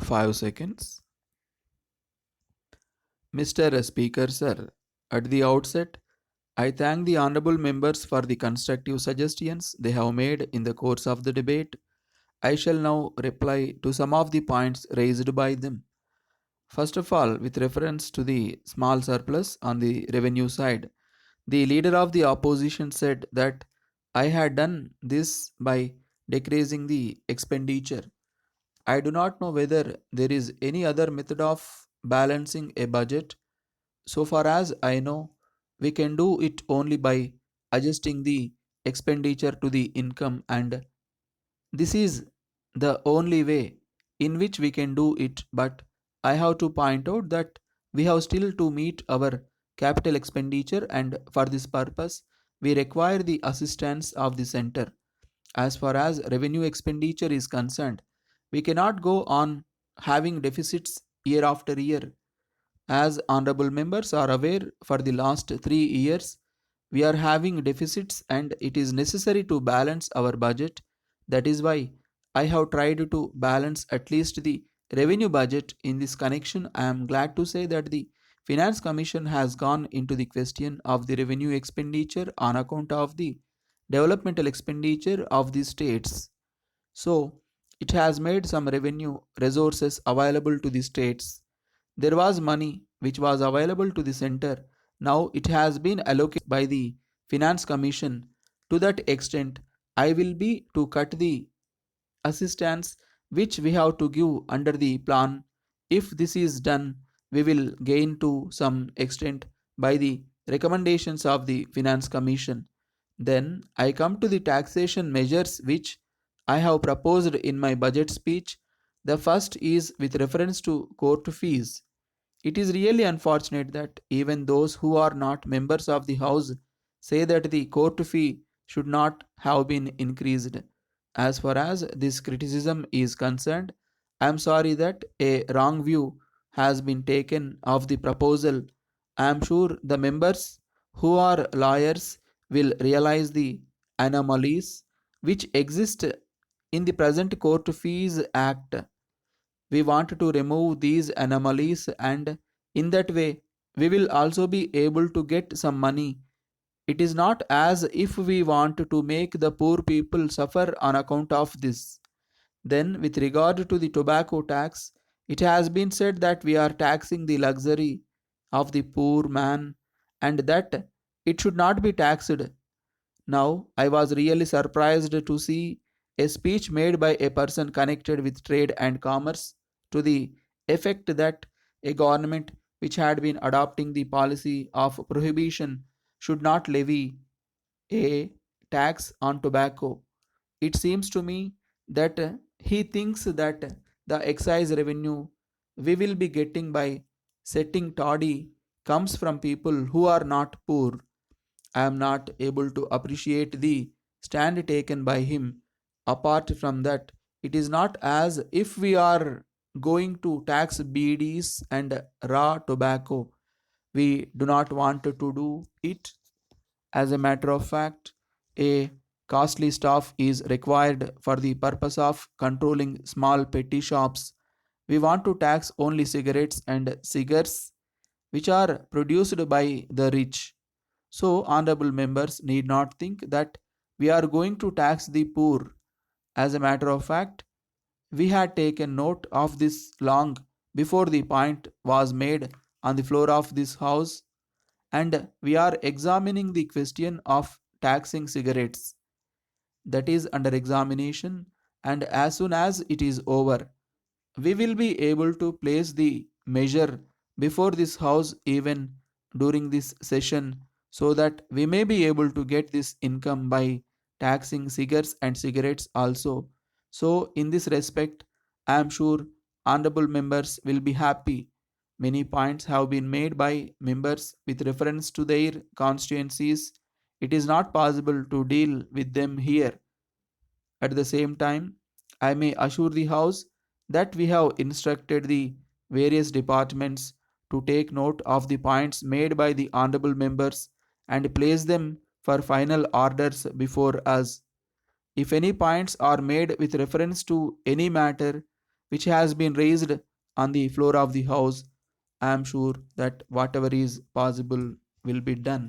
5 seconds. Mr. Speaker, sir, at the outset, I thank the honorable members for the constructive suggestions they have made in the course of the debate. I shall now reply to some of the points raised by them. First of all, with reference to the small surplus on the revenue side, the leader of the opposition said that I had done this by decreasing the expenditure. I do not know whether there is any other method of balancing a budget. So far as I know, we can do it only by adjusting the expenditure to the income, and this is the only way in which we can do it. But I have to point out that we have still to meet our capital expenditure, and for this purpose, we require the assistance of the center. As far as revenue expenditure is concerned, we cannot go on having deficits year after year. As honorable members are aware, for the last 3 years, we are having deficits and it is necessary to balance our budget. That is why I have tried to balance at least the revenue budget. In this connection, I am glad to say that the Finance Commission has gone into the question of the revenue expenditure on account of the developmental expenditure of the states. So, it has made some revenue resources available to the states. There was money which was available to the center. Now it has been allocated by the Finance Commission. To that extent, I will be to cut the assistance which we have to give under the plan. If this is done, we will gain to some extent by the recommendations of the Finance Commission. Then I come to the taxation measures which I have proposed in my budget speech. The first is with reference to court fees. It is really unfortunate that even those who are not members of the House say that the court fee should not have been increased. As far as this criticism is concerned, I am sorry that a wrong view has been taken of the proposal. I am sure the members who are lawyers will realize the anomalies which exist in the present Court Fees Act. We want to remove these anomalies, and in that way we will also be able to get some money. It is not as if we want to make the poor people suffer on account of this. Then with regard to the tobacco tax, it has been said that we are taxing the luxury of the poor man and that it should not be taxed. Now, I was really surprised to see a speech made by a person connected with trade and commerce to the effect that a government which had been adopting the policy of prohibition should not levy a tax on tobacco. It seems to me that he thinks that the excise revenue we will be getting by setting toddy comes from people who are not poor. I am not able to appreciate the stand taken by him. Apart from that, it is not as if we are going to tax BDs and raw tobacco. We do not want to do it. As a matter of fact, a costly staff is required for the purpose of controlling small petty shops. We want to tax only cigarettes and cigars which are produced by the rich. So, honorable members need not think that we are going to tax the poor. As a matter of fact, we had taken note of this long before the point was made on the floor of this house, and we are examining the question of taxing cigarettes. That is under examination, and as soon as it is over, we will be able to place the measure before this house even during this session so that we may be able to get this income by taxing cigars and cigarettes also. So, in this respect, I am sure honorable members will be happy. Many points have been made by members with reference to their constituencies. It is not possible to deal with them here. At the same time, I may assure the House that we have instructed the various departments to take note of the points made by the honorable members and place them for final orders before us. If any points are made with reference to any matter which has been raised on the floor of the house. I am sure that whatever is possible will be done.